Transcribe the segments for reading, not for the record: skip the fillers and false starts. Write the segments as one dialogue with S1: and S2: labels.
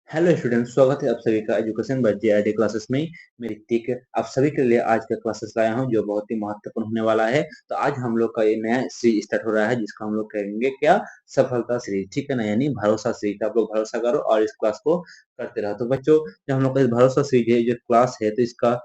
S1: Hello student, स्वागत है आप सभी का एजुकेशन बाय जेआरडी क्लासेस में। मैं ऋतिक आप सभी के लिए आज का क्लासेस लाया हूं जो बहुत ही महत्वपूर्ण होने वाला है। तो आज हम लोग का ये नया सीरीज स्टार्ट हो रहा है जिसको हम लोग कहेंगे क्या, सफलता सीरीज। ठीक है ना, यानी भरोसा सीरीज। आप लोग भरोसा करो और इस क्लास को करते रहो। तो बच्चों, जब हम लोग का इस भरोसा सीरीज है, जो क्लास है, तो इसका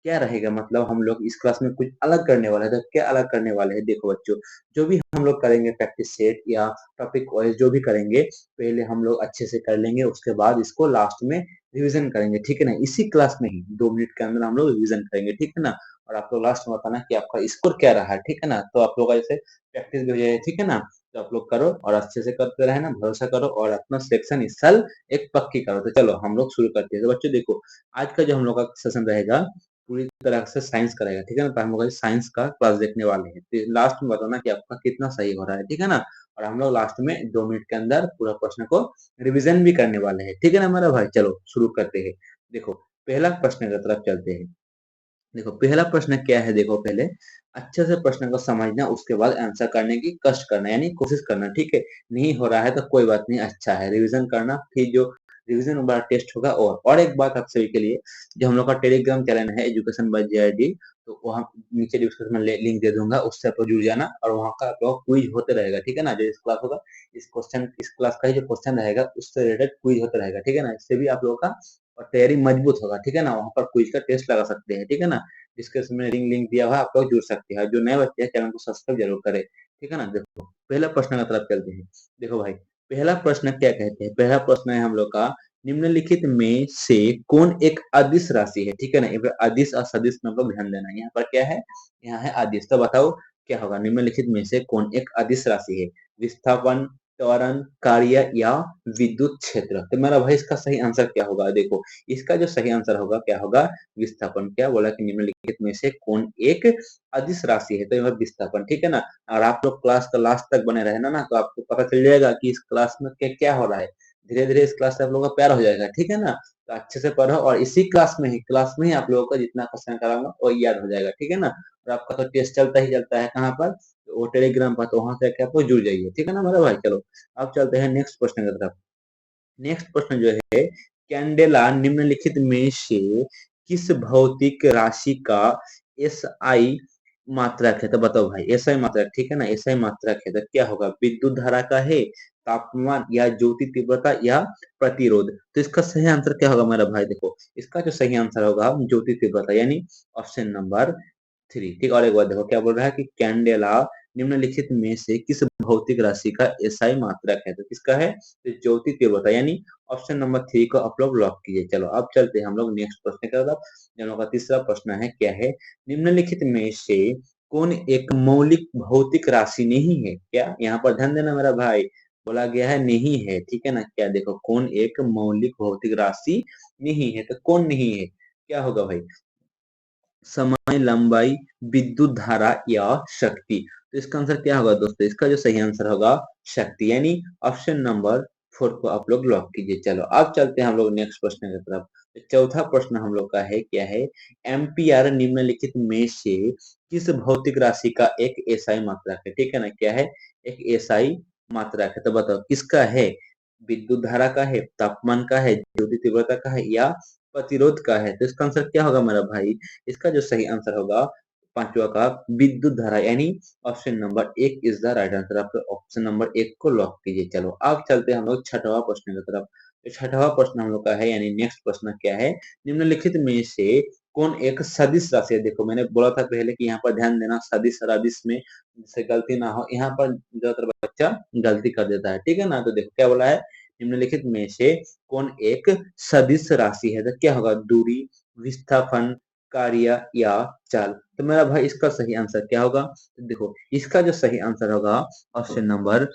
S1: क्या रहेगा, मतलब हम लोग इस क्लास में कुछ अलग करने वाले हैं। तो क्या अलग करने वाले हैं, देखो बच्चों, जो भी हम लोग करेंगे प्रैक्टिस सेट या टॉपिक वाइज जो भी करेंगे, पहले हम लोग अच्छे से कर लेंगे, उसके बाद इसको लास्ट में रिवीजन करेंगे। ठीक है ना, इसी क्लास में ही 2 मिनट के अंदर हम लोग रिवीजन करेंगे। ठीक है ना, और आप लोग लास्ट में बताना कि आपका स्कोर क्या रहा है। ठीक है ना, तो आप लोग का जैसे प्रैक्टिस भी हो जाए। ठीक है ना, तो आप लोग करो और अच्छे से करते रहे ना, भरोसा करो और अपना सिलेक्शन इस साल एक पक्की करो। तो चलो हम लोग शुरू करते हैं। तो बच्चों देखो, आज का जो हम लोग का सेशन रहेगा पूरी तरह से साइंस का रहेगा। ठीक है ना, तो हम लोग साइंस का क्लास देखने वाले हैं। तो लास्ट में बताना कि आपका कितना सही हो रहा है। ठीक है ना, और हम लोग लास्ट में 2 मिनट के अंदर पूरा प्रश्न को रिवीजन भी करने वाले हैं। ठीक है ना मेरा भाई, चलो शुरू करते हैं। देखो, पहला प्रश्न की तरफ चलते हैं। देखो पहला प्रश्न क्या है, देखो पहले अच्छे से प्रश्न को समझना, उसके बाद आंसर करने की कष्ट करना, यानी कोशिश करना। ठीक है, नहीं हो रहा है तो कोई बात नहीं, अच्छा है, रिवीजन करना। फिर जो रिवीजन वाला टेस्ट होगा। और एक बात आप सभी के लिए, जो हम लोग का टेलीग्राम चैनल है एजुकेशन बाय जेआरडी, तो वहाँ नीचे डिस्क्रिप्शन में लिंक दे दूंगा, उससे आप लोग जुड़ जाना। और वहाँ का आप लोग क्विज होते रहेगा। ठीक है ना, जो इस क्लास होगा, इस क्लास का ही जो क्वेश्चन रहेगा उससे रिलेटेड क्विज होता रहेगा। ठीक है ना, इससे भी आप लोगों का और तैयारी मजबूत होगा। ठीक है ना, वहाँ पर क्विज का टेस्ट लगा सकते हैं। ठीक है ना, डिस्क्रिप्शन में लिंक दिया हुआ है, आप लोग जुड़ सकते हैं। जो नए बच्चे हैं चैनल को सब्सक्राइब जरूर करें। ठीक है ना, देखो पहला प्रश्न की तरफ चलते हैं। देखो भाई, पहला प्रश्न क्या कहते हैं, पहला प्रश्न है हम लोग का, निम्नलिखित में से कौन एक अदिश राशि है। ठीक है ना, यहाँ पर अदिश और सदिश में आप लोग ध्यान देना। यहाँ पर क्या है, यहाँ है अदिश। तो बताओ क्या होगा, निम्नलिखित में से कौन एक अदिश राशि है। विस्थापन, त्वरण, कार्य या विद्युत क्षेत्र। तो मेरा भाई इसका सही आंसर क्या होगा, देखो इसका जो सही आंसर होगा क्या होगा, विस्थापन। क्या बोला कि निम्नलिखित में से कौन एक अदिश राशि है, तो यह विस्थापन। ठीक है ना, और आप लोग क्लास का लास्ट तक बने रहना ना, तो आपको पता चल जाएगा कि इस क्लास में क्या क्या हो रहा है। धीरे धीरे इस क्लास से आप लोगों का प्यार हो जाएगा। ठीक है ना, तो अच्छे से पढ़ो और इसी क्लास में ही आप लोगों को जितना क्वेश्चन कराऊंगा वो याद हो जाएगा। ठीक है ना, और आपका तो टेस्ट चलता है कहाँ पर, तो वो टेलीग्राम पर, तो वहां से आप लोग जुड़ जाइए। ठीक है ना मेरा भाई, चलो अब चलते हैं नेक्स्ट क्वेश्चन की तरफ। नेक्स्ट प्रश्न जो है, कैंडेला निम्नलिखित में से किस भौतिक राशि का एसआई मात्रक है। तो बताओ भाई, एसआई मात्रक। ठीक है ना, एसआई मात्रक है तो क्या होगा, विद्युत धारा का है, तापमान या ज्योति तीव्रता या प्रतिरोध। तो इसका सही आंसर क्या होगा मेरा भाई, देखो इसका जो सही आंसर होगा ज्योति तीव्रता, यानी ऑप्शन नंबर 3। ठीक, और एक बार देखो क्या बोल रहा है कि कैंडेला निम्नलिखित में से किस भौतिक राशि का एसआई मात्रक है। तो किसका है, तो ज्योति तीव्रता, यानी ऑप्शन नंबर 3 को आप लोग लॉक कीजिए। चलो अब चलते हैं हम लोग नेक्स्ट प्रश्न की तरफ। हम लोग का तीसरा प्रश्न है, क्या है, निम्नलिखित में से कौन एक मौलिक भौतिक राशि नहीं है। क्या, यहाँ पर ध्यान देना मेरा भाई, बोला गया है नहीं है। ठीक है ना, क्या देखो कौन एक मौलिक भौतिक राशि नहीं है, तो कौन नहीं है, क्या होगा भाई, समय, लंबाई, विद्युत धारा या शक्ति। तो इसका आंसर क्या होगा दोस्तों, इसका जो सही आंसर होगा शक्ति, यानी ऑप्शन नंबर 4 को आप लोग लॉक कीजिए। चलो अब चलते हैं हम लोग नेक्स्ट प्रश्न की तरफ। तो चौथा प्रश्न हम लोग का है, क्या है, एम्पियर निम्नलिखित में से किस भौतिक राशि का एक एसआई मात्रक है। ठीक है ना, क्या है, एक एसआई मात्रक है। तो बताओ किसका है, विद्युत धारा का है, तापमान का है, ज्योति तीव्रता का है या प्रतिरोध का है। तो इसका आंसर क्या होगा मेरा भाई, इसका जो सही आंसर होगा पांचवा का विद्युत धारा, यानी option number 1 is the right answer. आप ऑप्शन नंबर 1 को लॉक कीजिए। चलो अब चलते हैं हम लोग छठवा प्रश्न की तरफ। तो छठवा प्रश्न हम लोग का है, यानी नेक्स्ट प्रश्न क्या है, निम्नलिखित में से कौन एक सदिश राशि है। देखो मैंने बोला था पहले कि यहाँ पर ध्यान देना, सदिश और अदिश में से गलती ना हो। यहाँ पर ज्यादातर बच्चा गलती कर देता है। ठीक है ना, तो देखो क्या बोला है, निम्नलिखित में से कौन एक सदिश राशि है। तो क्या होगा, दूरी, विस्थापन, कार्य या चाल। तो मेरा भाई इसका सही आंसर क्या होगा, तो देखो इसका जो सही आंसर होगा option number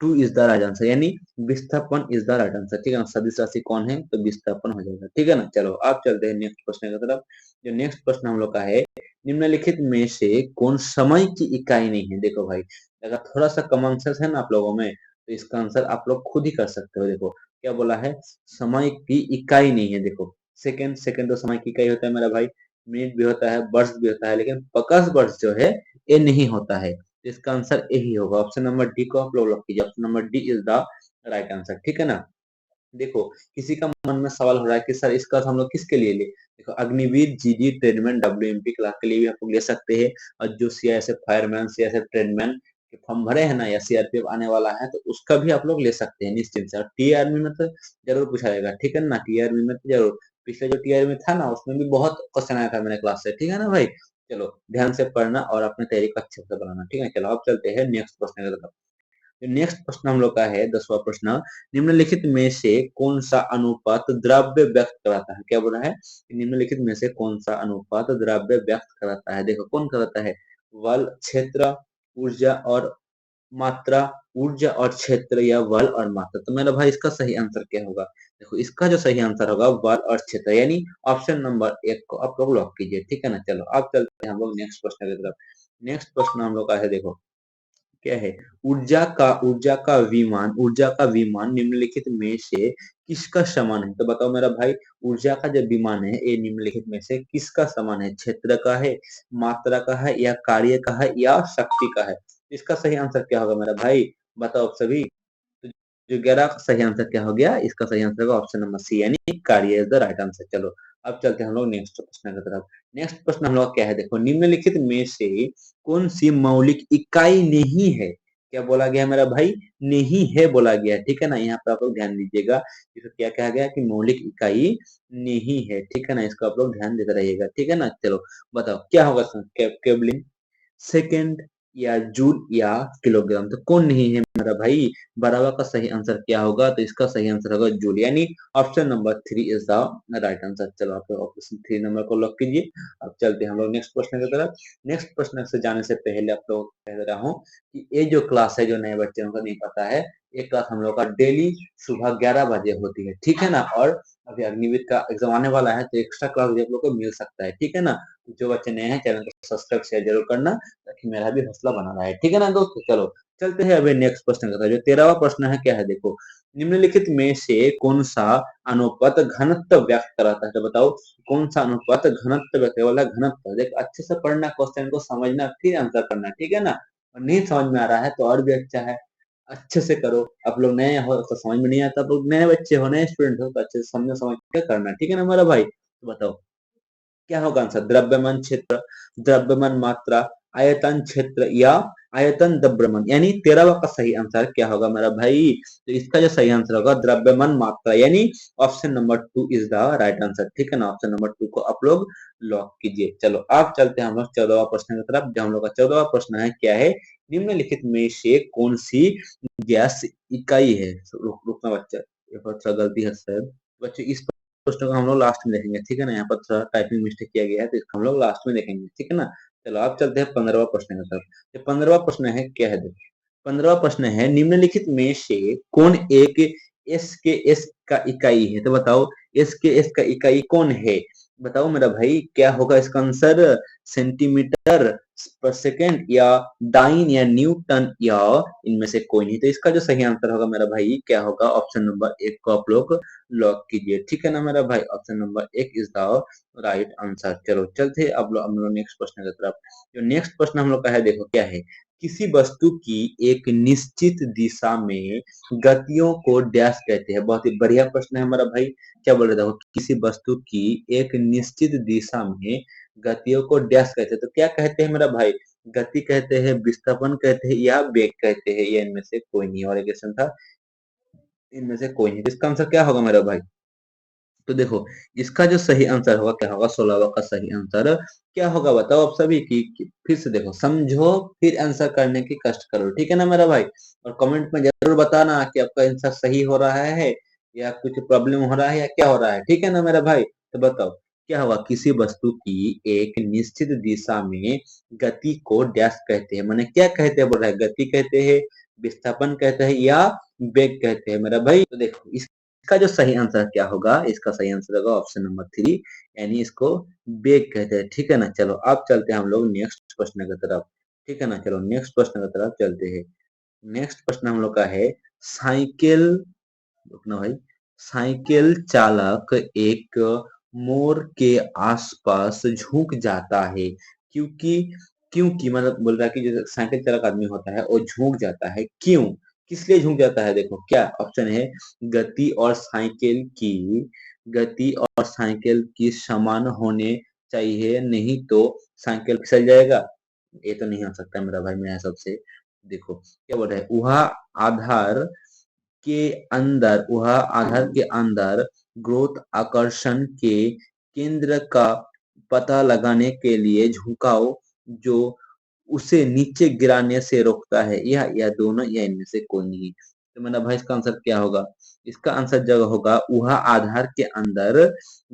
S1: 2 is the right answer, यानी विस्थापन इज द राइट आंसर। ठीक है ना, सदिश राशि कौन है, तो विस्थापन हो जाएगा। ठीक है ना, चलो आप चलते हैं नेक्स्ट प्रश्न की तरफ। जो नेक्स्ट प्रश्न हम लोग का है, निम्नलिखित में से कौन समय की इकाई नहीं है। देखो भाई, अगर थोड़ा सा कॉमन सेंस है ना आप लोगों में, तो इसका आंसर आप लोग खुद ही कर सकते हो। देखो क्या बोला है, समय की इकाई नहीं है। देखो सेकंड, सेकंड तो समय की इकाई होता है मेरा भाई, मिनट भी होता है, वर्ष भी होता है, लेकिन प्रकाश वर्ष जो है ये नहीं होता है। तो इसका आंसर यही होगा, ऑप्शन नंबर डी को आप लोग लॉक कीजिए। Option number D is the right answer. ठीक है ना, देखो किसी का मन में सवाल हो रहा है कि सर इसका हम लोग किसके लिए ले, देखो अग्निवीर, जीडी, ट्रेडमैन, डब्ल्यूएमपी क्लास के लिए भी आप लोग ले सकते हैं। और जो सीआईएसएफ फायरमैन, सीआईएसएफ ट्रेडमैन के फॉर्म भरे हैं ना, या सीआरपीएफ आने वाला है, तो उसका भी आप लोग ले सकते हैं निश्चिंत से। और टी आर्मी में तो जरूर पूछा जाएगा, ठीक है ना, टी आर्मी में तो जरूर। पिछले जो टी आर्मी था ना, उसमें भी बहुत क्वेश्चन आया था मेरे क्लास से, ठीक है ना भाई। चलो ध्यान से पढ़ना और अपने तैयारी को अच्छे से बनाना, ठीक है। चलो अब चलते हैं नेक्स्ट क्वेश्चन की तरफ। नेक्स्ट प्रश्न हम लोग का है 10वां प्रश्न। निम्नलिखित में से कौन सा अनुपात द्रव्य व्यक्त कराता है, क्या बोला है, निम्नलिखित में से कौन सा अनुपात द्रव्य व्यक्त कराता है। देखो कौन कराता है, बल, क्षेत्र, ऊर्जा और मात्रा, ऊर्जा और क्षेत्र या बल और मात्रा। तो मेरा भाई इसका सही आंसर क्या होगा, देखो इसका जो सही आंसर होगा बल और क्षेत्र, यानी ऑप्शन नंबर 1 को आप लोग लॉक कीजिए, ठीक है ना। चलो अब चलते हैं हम लोग नेक्स्ट प्रश्न की तरफ। नेक्स्ट प्रश्न हम लोग का है, देखो क्या है, ऊर्जा का विमान निम्नलिखित में से किसका समान है। तो बताओ मेरा भाई, ऊर्जा का जो विमान है ये निम्नलिखित में से किसका समान है, क्षेत्र का है, मात्रा का है, या कार्य का है, या शक्ति का है। इसका सही आंसर क्या होगा मेरा भाई, बताओ आप सभी। तो जो 11 का सही आंसर क्या हो गया, इसका सही आंसर होगा ऑप्शन नंबर सी, यानी कार्य इज द राइट आंसर। चलो अब चलते हैं हम लोग नेक्स्ट प्रश्न की तरफ। नेक्स्ट प्रश्न हम लोग क्या है, देखो निम्नलिखित में से कौन सी मौलिक इकाई नहीं है। क्या बोला गया मेरा भाई, नहीं है बोला गया, ठीक है ना। यहाँ पे आप लोग ध्यान दीजिएगा, इसको क्या कहा गया कि मौलिक इकाई नहीं है, ठीक है ना। इसको आप लोग ध्यान देते रहिएगा, ठीक है ना। चलो बताओ क्या होगा, केवलिन, सेकेंड, या जूल, या किलोग्राम। तो कौन नहीं है मेरा भाई, बराबर का सही आंसर क्या होगा, तो इसका सही आंसर होगा जूल, यानी option number 3 is the right answer. चलो आप लोग ऑप्शन 3 नंबर को लॉक कीजिए। अब चलते हैं हम लोग नेक्स्ट प्रश्न की तरफ। नेक्स्ट प्रश्न से जाने से पहले आप लोग कह रहा हूँ कि ये जो क्लास है, जो नए बच्चों को नहीं पता है, ये क्लास हम लोग का डेली सुबह 11 बजे होती है, ठीक है ना। और अभी अग्निवीर का एग्जाम आने वाला है, तो एक्स्ट्रा क्लास भी आप लोग को मिल सकता है, ठीक है ना। जो बच्चे नए हैं चैनल को सब्सक्राइब शेयर जरूर करना, ताकि मेरा भी हौसला बना रहा है, ठीक है ना दोस्तों। चलो चलते हैं अभी नेक्स्ट प्रश्न का, जो 13वां प्रश्न है, क्या है, देखो निम्नलिखित में से कौन सा अनुपात घनत्व व्यक्त कराता है। तो बताओ कौन सा अनुपात घनत्व व्यक्त, वाला घनत्व, देख अच्छे से पढ़ना, क्वेश्चन को समझना, फिर आंसर करना, ठीक है ना। और नहीं समझ में आ रहा है तो और भी अच्छा है, अच्छे से करो। आप लोग नए हो तो समझ में नहीं आता, आप लोग नए बच्चे हो, नए स्टूडेंट हो, तो अच्छे से समझ समझ के करना, ठीक है ना मेरा भाई। तो बताओ क्या होगा आंसर, द्रव्यमान क्षेत्र, द्रव्यमान मात्रा, आयतन क्षेत्र, या आयतन द्रव्यमान, यानी 13वां का सही आंसर क्या होगा मेरा भाई। तो इसका जो सही आंसर होगा द्रव्यमान मात्रा, यानी option number 2 is the right answer, ठीक है ना। ऑप्शन नंबर 2 को आप लोग लॉक कीजिए। चलो अब चलते हैं हम लोग 14वां प्रश्न की तरफ। जो हम लोग का 14वां प्रश्न है, क्या है, निम्नलिखित में से कौन सी गैस इकाई है। रुकना बच्चा, ये थोड़ा गलती है सर बच्चे, इस प्रश्न को हम लोग लास्ट में देखेंगे, ठीक है ना। यहाँ पर थोड़ा टाइपिंग मिस्टेक किया गया है, तो इसको हम लोग लास्ट में देखेंगे, ठीक है ना। चलो आप चलते हैं 15वां प्रश्न की तरफ। तो 15वां प्रश्न है, क्या है, देखो 15वां प्रश्न है, निम्नलिखित में से कौन एक एस के एस का इकाई है। तो बताओ एस के एस का इकाई कौन है, बताओ मेरा भाई क्या होगा इसका आंसर, सेंटीमीटर पर सेकेंड, या डाइन, या न्यूटन, या इनमें से कोई नहीं। तो इसका जो सही आंसर होगा मेरा भाई क्या होगा, ऑप्शन नंबर 1 को आप लोग लॉक कीजिए, ठीक है ना मेरा भाई। Option number 1 is the right answer. चलो चलते अब हम लोग नेक्स्ट प्रश्न की तरफ। जो नेक्स्ट प्रश्न हम लोग का है, देखो क्या है, किसी वस्तु की एक निश्चित दिशा में गतियों को डैश कहते हैं। बहुत ही बढ़िया प्रश्न है हमारा भाई। क्या बोल रहे थे, किसी वस्तु की एक निश्चित दिशा में गतियों को डैश कहते हैं। तो क्या कहते हैं मेरा भाई, गति कहते हैं, विस्थापन कहते हैं, या वेग कहते हैं, या इनमें से कोई नहीं। और एक क्वेश्चन था, इनमें से कोई नहीं। तो इसका आंसर क्या होगा मेरा भाई, तो देखो इसका जो सही आंसर होगा क्या होगा, 16वां का सही आंसर क्या होगा, बताओ आप सभी की फिर से देखो, समझो, फिर आंसर करने की कष्ट करो, ठीक है ना मेरा भाई। और कमेंट में जरूर बताना कि आपका आंसर सही हो रहा है, या कुछ प्रॉब्लम हो रहा है, या क्या हो रहा है, ठीक है ना मेरा भाई। तो बताओ क्या होगा, किसी वस्तु की एक निश्चित दिशा में गति को डैश कहते हैं, माने क्या कहते हैं, बोल रहा है गति कहते हैं, विस्थापन कहते हैं, या वेग कहते हैं मेरा भाई। तो देखो इसका जो सही आंसर क्या होगा, इसका सही आंसर होगा ऑप्शन नंबर 3, यानी इसको वेग कहते हैं, ठीक है ना। चलो अब चलते हैं हम लोग नेक्स्ट प्रश्न की तरफ, ठीक है ना। चलो नेक्स्ट प्रश्न की तरफ चलते हैं। नेक्स्ट प्रश्न हम लोग का है, साइकिल, रुकना भाई, साइकिल चालक एक मोड़ के आसपास झुक जाता है, क्योंकि क्योंकि मतलब बोल रहा है कि जो साइकिल चालक आदमी होता है वो झुक जाता है, क्यों। किस लिए झुक जाता है? देखो क्या ऑप्शन है, गति और साइकिल की गति और साइकिल की समान होने चाहिए, नहीं तो साइकिल फिसल जाएगा। ये तो नहीं हो सकता मेरा भाई मेरे हिसाब से। देखो क्या बोल रहा है, आधार वह आधार के अंदर ग्रोथ आकर्षण के केंद्र का पता लगाने के लिए झुकाव जो उसे नीचे गिराने से रोकता है, या दोनों या इनमें से कोई नहीं। तो मेरा भाई इसका आंसर क्या होगा? इसका आंसर जगह होगा, वह आधार के अंदर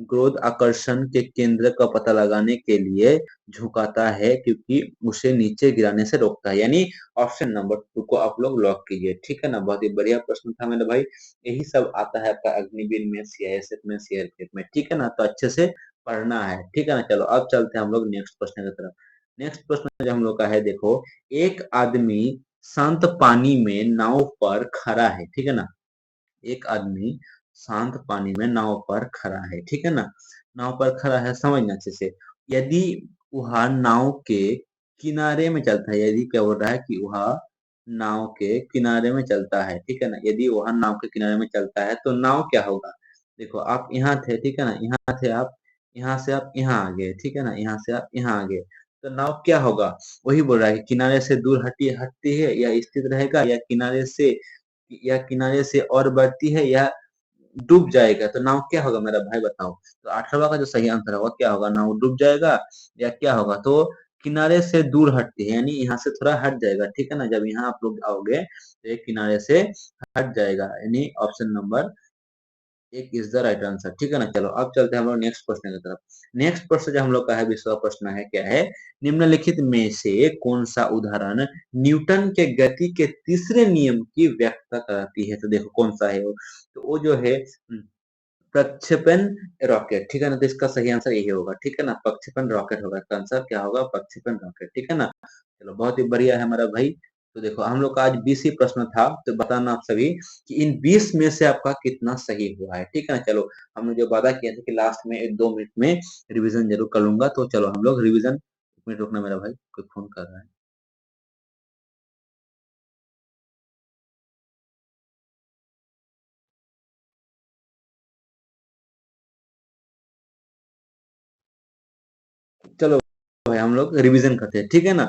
S1: ग्रोथ आकर्षण के केंद्र का पता लगाने के लिए झुकाता है, क्योंकि उसे नीचे गिराने से रोकता है। यानी ऑप्शन नंबर 2 को आप लोग लॉक कीजिए। ठीक है ना, बहुत ही बढ़िया प्रश्न था मेरे भाई। यही सब आता है आपका अग्निवीर में, सीआईएसएफ में, सीआरपीएफ में। ठीक है ना, तो अच्छे से पढ़ना है। ठीक है ना, चलो अब चलते हैं हम लोग नेक्स्ट प्रश्न की तरफ। नेक्स्ट प्रश्न जो हम लोग का है, देखो, एक आदमी शांत पानी में नाव पर खड़ा है। ठीक है ना, एक आदमी शांत पानी में नाव पर खड़ा है। ठीक है ना, नाव पर खड़ा है, समझना अच्छे से। यदि वह नाव के किनारे में चलता है, यदि क्या बोल रहा है कि वह नाव के किनारे में चलता है। ठीक है ना, यदि वह नाव के किनारे में चलता है तो नाव क्या होगा? देखो आप यहाँ थे, ठीक है ना, यहाँ थे आप, यहाँ से आप यहाँ आ गए। ठीक है ना, यहाँ से आप यहाँ आ गए, तो नाव क्या होगा? वही बोल रहा है कि किनारे से दूर हटती है या स्थिर रहेगा, या किनारे से और बढ़ती है, या डूब जाएगा। तो नाव क्या होगा मेरा भाई, बताओ। तो 18वां का जो सही आंसर होगा क्या होगा? नाव डूब जाएगा या क्या होगा? तो किनारे से दूर हटती है, यानी यहाँ से थोड़ा हट जाएगा। ठीक है ना, जब यहाँ आप लोग आओगे तो ये किनारे से हट जाएगा, यानी ऑप्शन नंबर एक इज द राइट आंसर। ठीक है ना, चलो अब चलते हैं हम लोग नेक्स्ट प्रश्न की तरफ। नेक्स्ट प्रश्न जो हम लोग का है, 20वां प्रश्न है, क्या है? निम्नलिखित में से कौन सा उदाहरण न्यूटन के गति के तीसरे नियम की व्याख्या करती है? तो देखो कौन सा है वो। तो वो जो है प्रक्षेपण रॉकेट। ठीक है ना, तो इसका सही आंसर यही होगा। ठीक है ना, प्रक्षेपण रॉकेट होगा इसका आंसर। क्या होगा? प्रक्षेपण रॉकेट। ठीक है ना, चलो बहुत ही बढ़िया है हमारा भाई। तो देखो हम लोग का आज 20 ही प्रश्न था, तो बताना आप सभी कि इन 20 में से आपका कितना सही हुआ है। ठीक है ना, चलो हमने जो वादा किया था कि लास्ट में 1-2 मिनट में रिवीजन जरूर कर लूंगा, तो चलो हम लोग रिवीजन। 1 मिनट रुकना मेरा भाई, कोई फोन कर रहा है। चलो भाई हम लोग रिवीजन करते हैं। ठीक है ना,